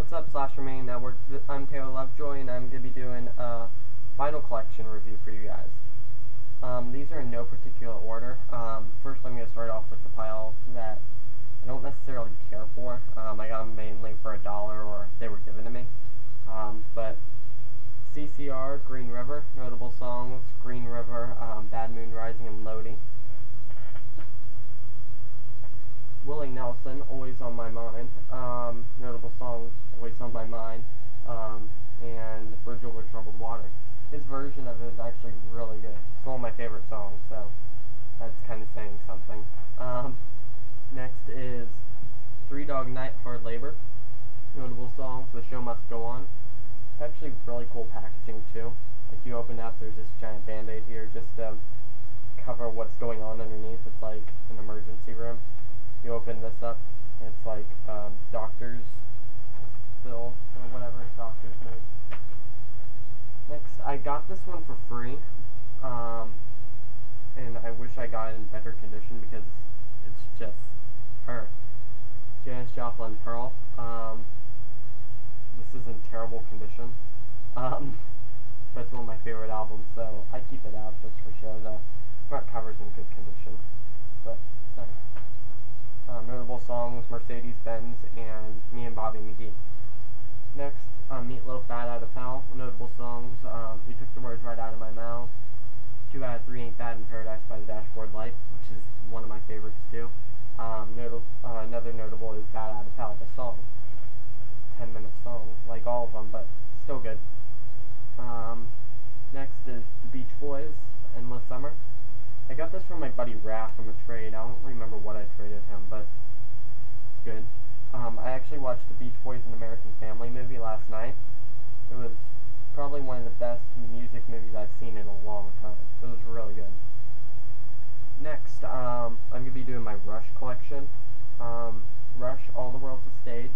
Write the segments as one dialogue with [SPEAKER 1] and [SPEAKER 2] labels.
[SPEAKER 1] What's up, SlasherMiniReview Network? I'm Taylor Lovejoy, and I'm going to be doing a vinyl collection review for you guys. These are in no particular order. First, I'm going to start off with the pile that I don't necessarily care for. I got them mainly for $1, or they were given to me. But CCR, Green River, notable songs, Green River, Bad Moon Rising, and Lodi. Willie Nelson, Always on My Mind, notable songs, Always on My Mind, and Bridge Over Troubled Water. His version of it is actually really good. It's one of my favorite songs, so that's kind of saying something. Next is Three Dog Night, Hard Labor, notable songs, The Show Must Go On. It's actually really cool packaging too. Like, you open up, there's this giant band-aid here just to cover what's going on underneath. It's like an emergency room. You open this up, and it's like doctor's bill or whatever, doctor's note. Next, I got this one for free, and I wish I got it in better condition because it's just her. Janis Joplin, Pearl. This is in terrible condition, but it's one of my favorite albums, so I keep it out just for show. The front cover's in good condition, but so. Notable songs, Mercedes-Benz and Me and Bobby McGee. Next, Meatloaf, Bad Out of Hell. Notable songs, You Took the Words Right Out of My Mouth, 2 Out of 3 Ain't Bad in Paradise by the Dashboard Light, which is one of my favorites too. Another notable is Bad Out of Hell, the song. 10-minute song, like all of them, but still good. Next is The Beach Boys, Endless Summer. I got this from my buddy Raph from a trade. I don't remember what I traded him, but it's good. I actually watched The Beach Boys and American Family movie last night. It was probably one of the best music movies I've seen in a long time. It was really good. Next, I'm going to be doing my Rush collection. Rush, All the World's a Stage.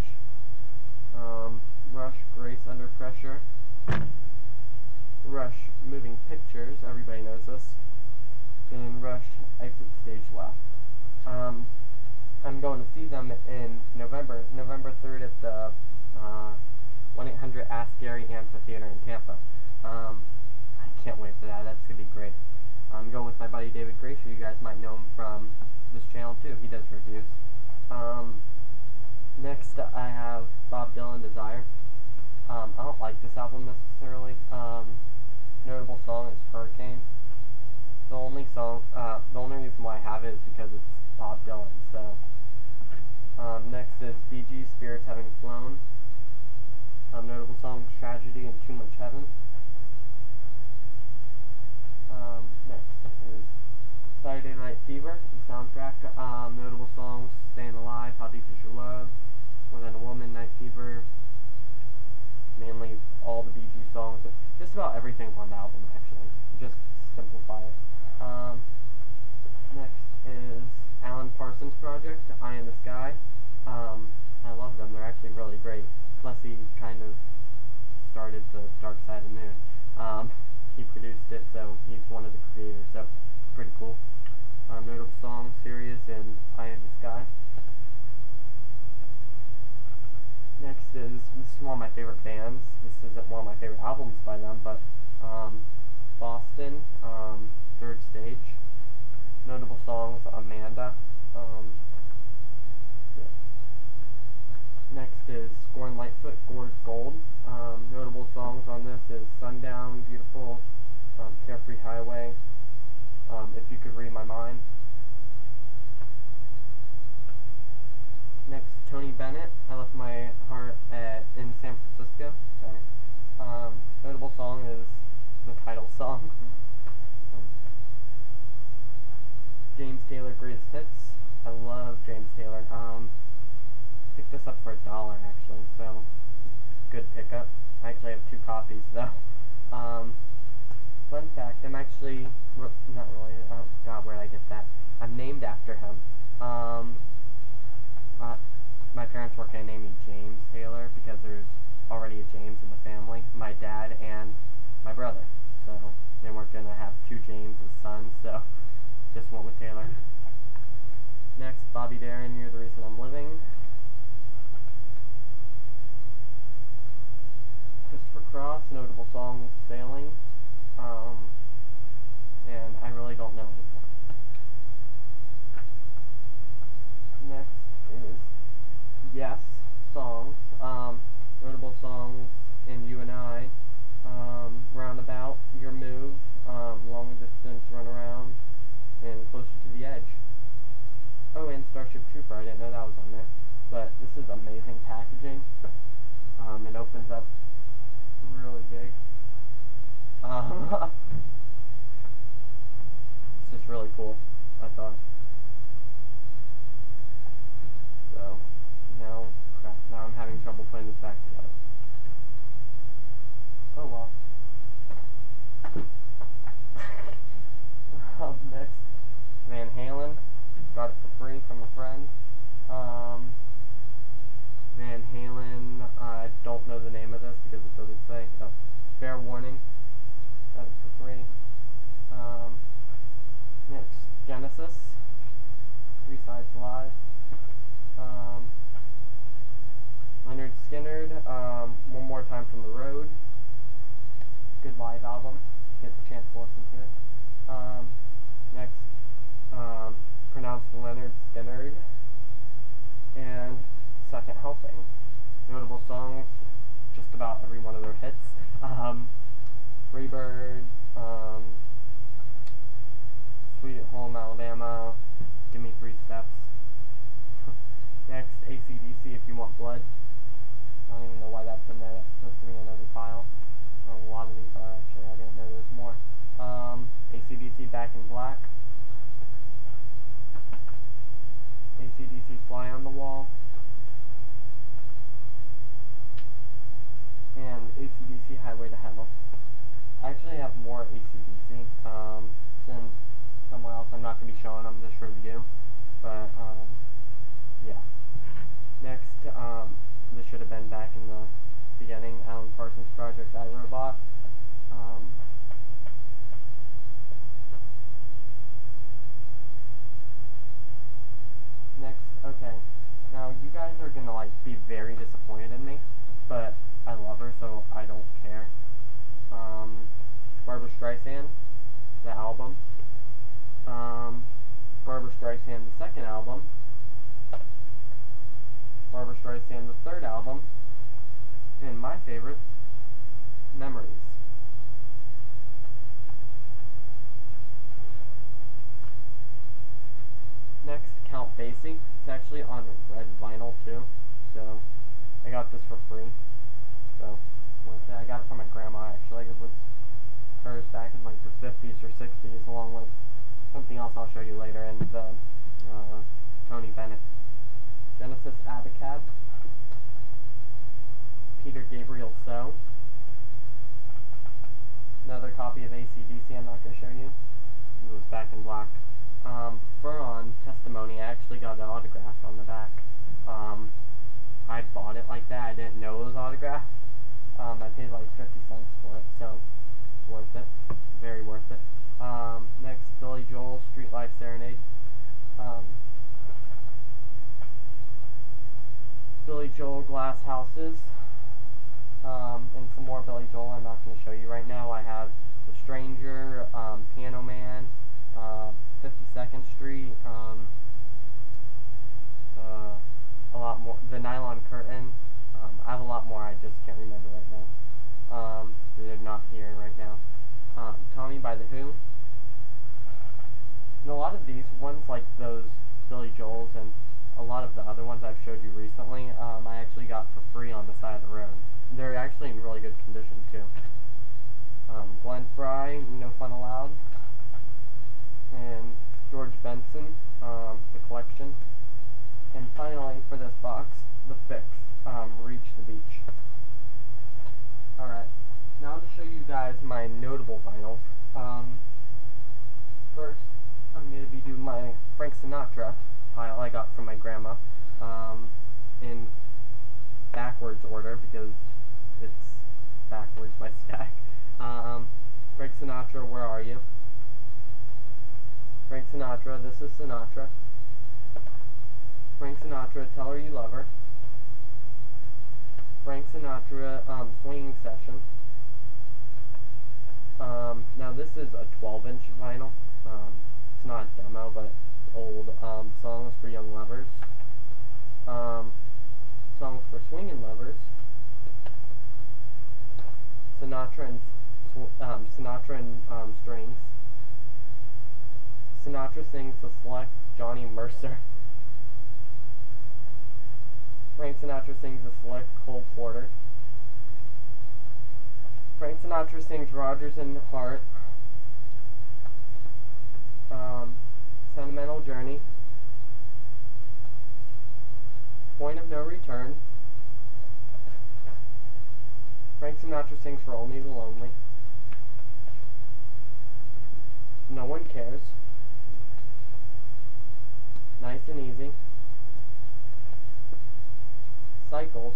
[SPEAKER 1] Rush, Grace Under Pressure. Rush, Moving Pictures. Everybody knows this. And Rush, Exit Stage Left. I'm going to see them in November 3rd at the 1-800-ASK-GARY Amphitheater in Tampa. I can't wait for that. That's going to be great. I'm going with my buddy David Grace, who you guys might know him from this channel too. He does reviews. Next, I have Bob Dylan, Desire. I don't like this album necessarily. Notable song is Hurricane. The only reason why I have it is because it's Bob Dylan, so. Next is Bee Gees, Spirits Having Flown. Notable songs, Tragedy and Too Much Heaven. Next is Saturday Night Fever, the soundtrack. Notable songs, Staying Alive, How Deep Is Your Love, More Than a Woman, Night Fever. Mainly all the Bee Gees songs. Just about everything on the album, actually. Just simplify it. Next is Alan Parsons Project, Eye in the Sky. I love them. They're actually really great. Plus, he kind of started the Dark Side of the Moon. He produced it, so he's one of the creators, so pretty cool. Notable songs, Sirius and Eye in the Sky. Next is, this is one of my favorite bands. This isn't one of my favorite albums by them, but Boston, Third Stage. Notable songs, Amanda. Next is Scorn Lightfoot, Gore's Gold. Notable songs on this is Sundown, Beautiful, Carefree Highway, If You Could Read My Mind. Next, Tony Bennett, I Left My Heart in San Francisco. Sorry. Notable song is the title song. James Taylor, Greatest Hits. I love James Taylor. Picked this up for $1 actually, so good pickup. I actually have 2 copies though. Fun fact, I'm actually not really. Oh God, where did I get that? I'm named after him. My parents weren't gonna name me James Taylor because there's already a James in the family. My dad and my brother, so they weren't gonna have 2 James as sons, so just went with Taylor. Next, Bobby Darin, You're the Reason I'm Living. Cross, notable songs, Sailing, and I really don't know anymore. Next is Yes, songs, notable songs in You and I, Roundabout, Your Move, Long Distance, Run Around, and Closer to the Edge. Oh, and Starship Trooper, I didn't know that was on there. But this is amazing packaging. It opens up really big. It's just really cool, I thought. So, now, crap, now I'm having trouble putting this back together. Oh well. Next, Van Halen. Got it for free from a friend. Van Halen, I don't know the name of this because it doesn't say. Oh, Fair Warning. Got it for free. Next, Genesis. 3 Sides Live. Leonard Skinner, One More Time from the Road. Good live album. Get the chance to listen to it. Next, pronounced Leonard Skinner. And Second Helping. Notable songs, just about every one of their hits. Freebird, Sweet Home Alabama, Give Me 3 Steps. Next, AC/DC, If You Want Blood. I don't even know why that's in there. That's supposed to be another file. A lot of these are actually. I didn't know there's more. AC/DC, Back in Black. AC/DC, Fly on the Wall. And AC/DC, Highway to Hell. I actually have more AC/DC. It's in somewhere else. I'm not going to be showing them this review. But, yeah. Next, this should have been back in the beginning. Alan Parsons Project, iRobot. Next, okay. Now, you guys are going to, like, be very disappointed in me. But I love her, so I don't care. Barbra Streisand, the album. Barbra Streisand, the second album. Barbra Streisand, the third album. And my favorite, Memories. Next, Count Basie. It's actually on red vinyl too, so I got this for free. So, I got it from my grandma actually. It was hers back in like the 50s or 60s, along with something else I'll show you later, and the Tony Bennett. Genesis Abacab. Peter Gabriel So. Another copy of AC/DC I'm not going to show you. It was Back in Black. Furon Testimony. I actually got it autographed on the back. I bought it like that. I didn't know it was autographed. I paid like 50 cents for it, so it's worth it. Very worth it. Next, Billy Joel, Street Life Serenade. Billy Joel, Glass Houses. And some more Billy Joel I'm not going to show you right now. I have The Stranger, Piano Man, 52nd Street, a lot more. The Nylon Curtain. I have a lot more, I just can't remember right now. They're not here right now. Tommy by The Who. And a lot of these ones, like those Billy Joels and a lot of the other ones I've showed you recently, I actually got for free on the side of the road. They're actually in really good condition too. Glenn Frey, No Fun Allowed. And George Benson, The Collection. And finally, for this box, The Fix, Reach the Beach. Alright, now to show you guys my notable vinyls. First, I'm going to be doing my Frank Sinatra pile I got from my grandma, in backwards order, because it's backwards, my stack. Frank Sinatra, Where Are You? Frank Sinatra, This Is Sinatra. Frank Sinatra, Tell Her You Love Her. Frank Sinatra, Swinging Session. Now this is a 12-inch vinyl. It's not a demo, but it's old songs for young lovers. Songs for swinging lovers. Sinatra and strings. Sinatra sings the select Johnny Mercer. Frank Sinatra sings the select Cole Porter. Frank Sinatra sings Rodgers and Hart. Sentimental Journey. Point of No Return. Frank Sinatra sings For Only the Lonely. No One Cares. Nice and Easy. Cycles.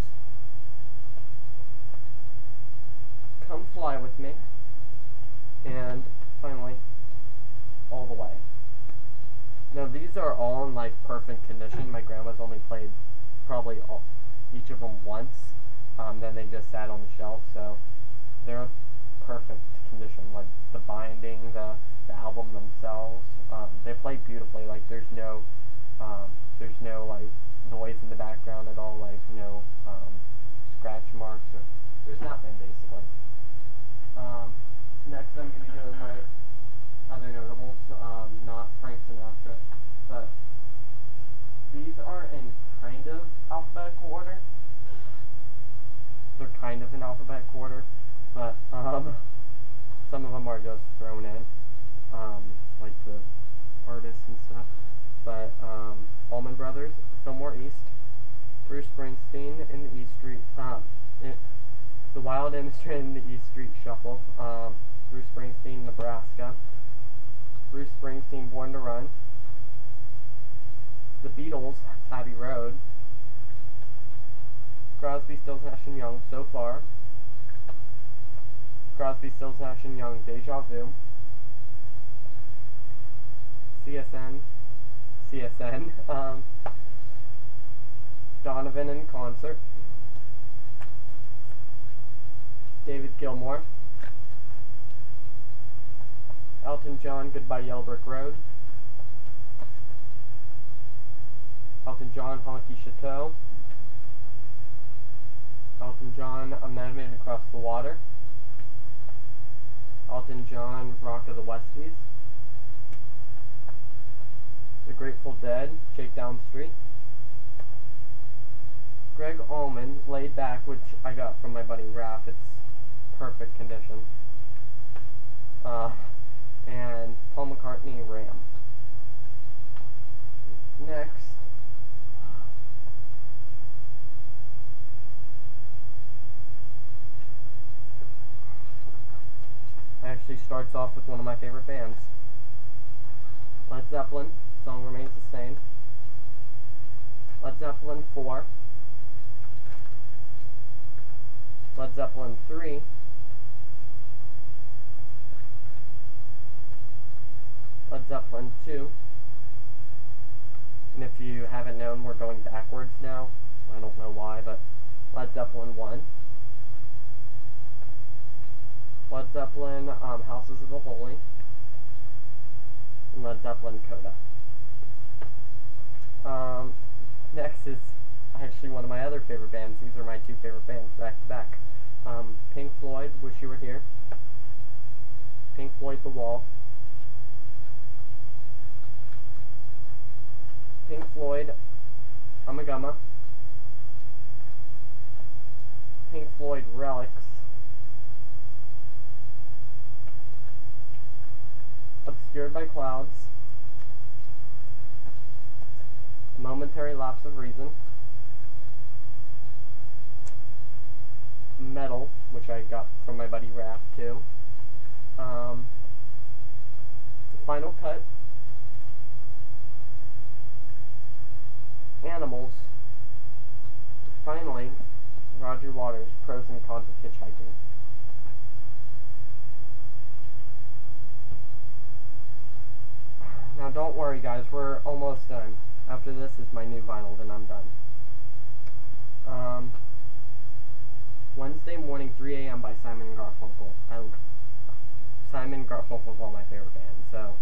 [SPEAKER 1] Come Fly With Me. And finally, All the Way. Now these are all in like perfect condition. My grandma's only played probably each of them once. Then they just sat on the shelf, so they're perfect condition. Like the binding, the album themselves, they play beautifully. Like there's no like noise in the background at all. Like no scratch marks or there's nothing basically. Next I'm gonna be doing my other notables, not Frank Sinatra, but these are in kind of alphabetical order. They're kind of in alphabetical order, but some of them are just thrown in, like the artists and stuff. But Allman Brothers, Fillmore East, Bruce Springsteen in the East Street, The Wild Industry in the East Street Shuffle, Bruce Springsteen, Nebraska, Bruce Springsteen, Born to Run, The Beatles, Abbey Road, Crosby, Stills, Nash & Young, So Far, Crosby, Stills, Nash & Young, Deja Vu, CSN, Donovan in Concert, David Gilmour, Elton John, Goodbye Yellow Brick Road, Elton John, Honky Chateau, Elton John, A Madman Across the Water, Elton John, Rock of the Westies, The Grateful Dead, Shakedown Street, Greg Allman, Laid Back, which I got from my buddy Raph. It's perfect condition. And Paul McCartney, Ram. Next, actually starts off with one of my favorite bands. Led Zeppelin, song remains the same. Led Zeppelin 4. Led Zeppelin 3. Led Zeppelin 2. And if you haven't known, we're going backwards now. I don't know why, but Led Zeppelin 1. Led Zeppelin, Houses of the Holy. And Led Zeppelin, Coda. Next is actually one of my other favorite bands. These are my two favorite bands back to back. Pink Floyd, Wish You Were Here. Pink Floyd, The Wall. Pink Floyd, Amagama. Pink Floyd, Relics. Obscured by Clouds. A Momentary Lapse of Reason. Metal, which I got from my buddy Raph too. The Final Cut. Animals. Finally, Roger Waters, Pros and Cons of Hitchhiking. Now don't worry guys, we're almost done. After this is my new vinyl, then I'm done. Wednesday Morning 3 a.m. by Simon & Garfunkel. Simon Garfunkel was one of my favorite bands, so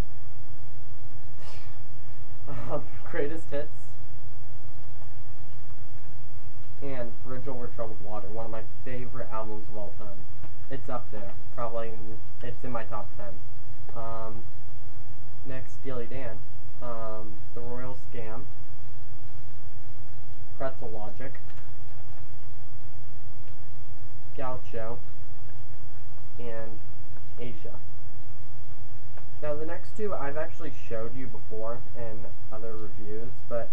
[SPEAKER 1] Greatest Hits and Bridge Over Troubled Water, one of my favorite albums of all time. It's up there, probably. It's in my top 10. Next, Steely Dan, The Royal Scam, Pretzel Logic, Gaucho, and Asia. Now the next two I've actually showed you before in other reviews, but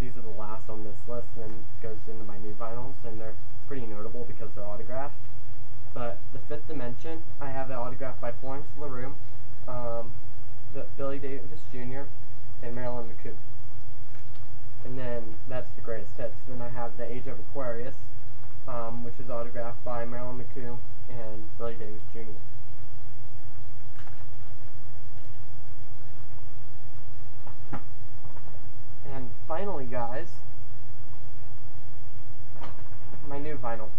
[SPEAKER 1] these are the last on this list, and then goes into my new vinyls, and they're pretty notable because they're autographed. But The Fifth Dimension, I have it autographed by Florence LaRue, Billy Davis Jr., and Marilyn McCoo. And then that's the Greatest Hits. Then I have The Age of Aquarius, which is autographed by Marilyn McCoo and Billy Davis Jr. And finally, guys, my new vinyl.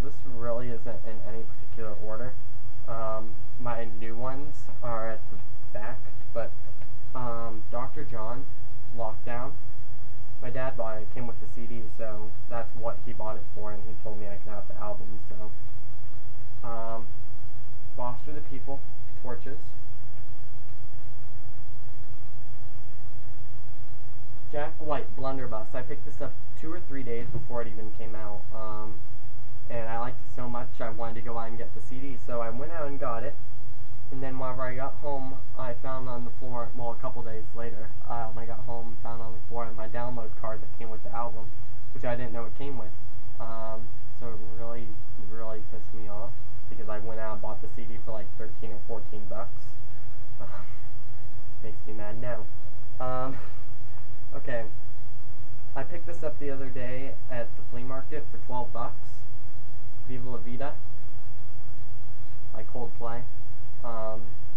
[SPEAKER 1] This really isn't in any particular order. My new ones are at the back, but Dr. John, Lockdown. My dad bought it. It came with the CD, so that's what he bought it for, and he told me I could have the album. So, Foster the People, Torches. Jack White, Blunderbuss. I picked this up 2 or 3 days before it even came out, and I liked it so much I wanted to go out and get the CD, so I went out and got it. And then whenever I got home, I found on the floor, well, a couple days later, when I got home, found on the floor my download card that came with the album, which I didn't know it came with. So it really, really pissed me off, because I went out and bought the CD for like 13 or 14 bucks. Makes me mad now. Okay. I picked this up the other day at the flea market for 12 bucks. Viva La Vida by Coldplay.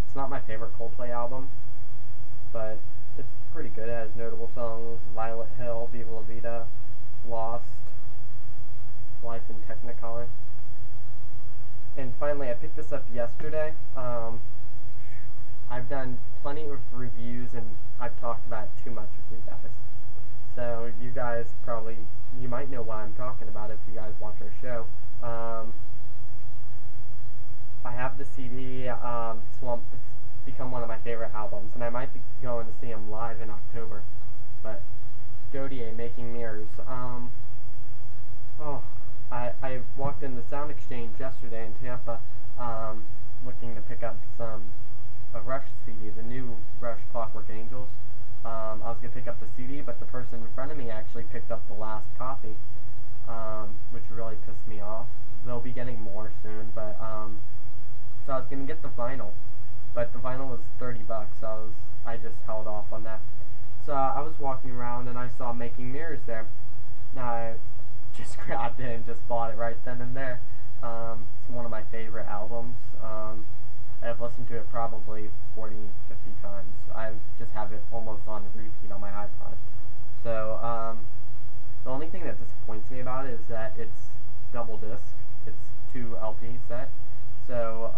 [SPEAKER 1] It's not my favorite Coldplay album, but it's pretty good. It has notable songs: Violet Hill, Viva La Vida, Lost, Life in Technicolor. And finally, I picked this up yesterday. I've done plenty of reviews, and I've talked about it too much with you guys. So you guys you might know why I'm talking about it if you guys watch our show. I have the CD, Slump. It's become one of my favorite albums, and I might be going to see him live in October. But Gotye, Making Mirrors. I walked in the Sound Exchange yesterday in Tampa, looking to pick up a Rush CD, the new Rush Clockwork Angels. I was going to pick up the CD, but the person in front of me actually picked up the last copy, which really pissed me off. They'll be getting more soon, but so I was going to get the vinyl, but the vinyl was 30 bucks, so I just held off on that. So I was walking around and I saw Making Mirrors there. Now I just grabbed it and just bought it right then and there. It's one of my favorite albums. I've listened to it probably 40, 50 times. I just have it almost on repeat on my iPod. So, the only thing that disappoints me about it is that it's double disc. It's 2 LP set. So,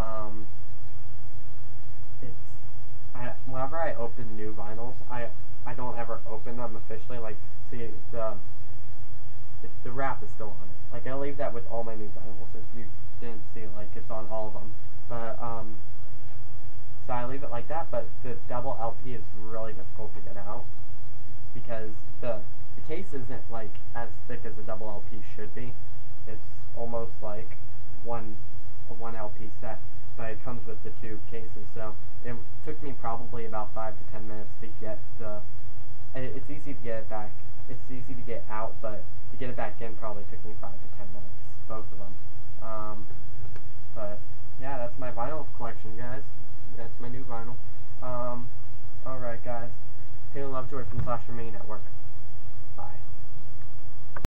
[SPEAKER 1] whenever I open new vinyls, I don't ever open them officially. Like, see, the wrap is still on it. Like, I leave that with all my new vinyls. If you didn't see, like, it's on all of them. But, so I leave it like that, but the double LP is really difficult to get out, because the case isn't, like, as thick as a double LP should be. It's almost like a one LP set, but it comes with the 2 cases, so it took me probably about 5 to 10 minutes to get it's easy to get it back. It's easy to get out, but to get it back in probably took me 5 to 10 minutes, both of them. But yeah, that's my vinyl collection, guys. That's my new vinyl. Alright, guys. Hey, Lovejoy from Slasher Mini Network.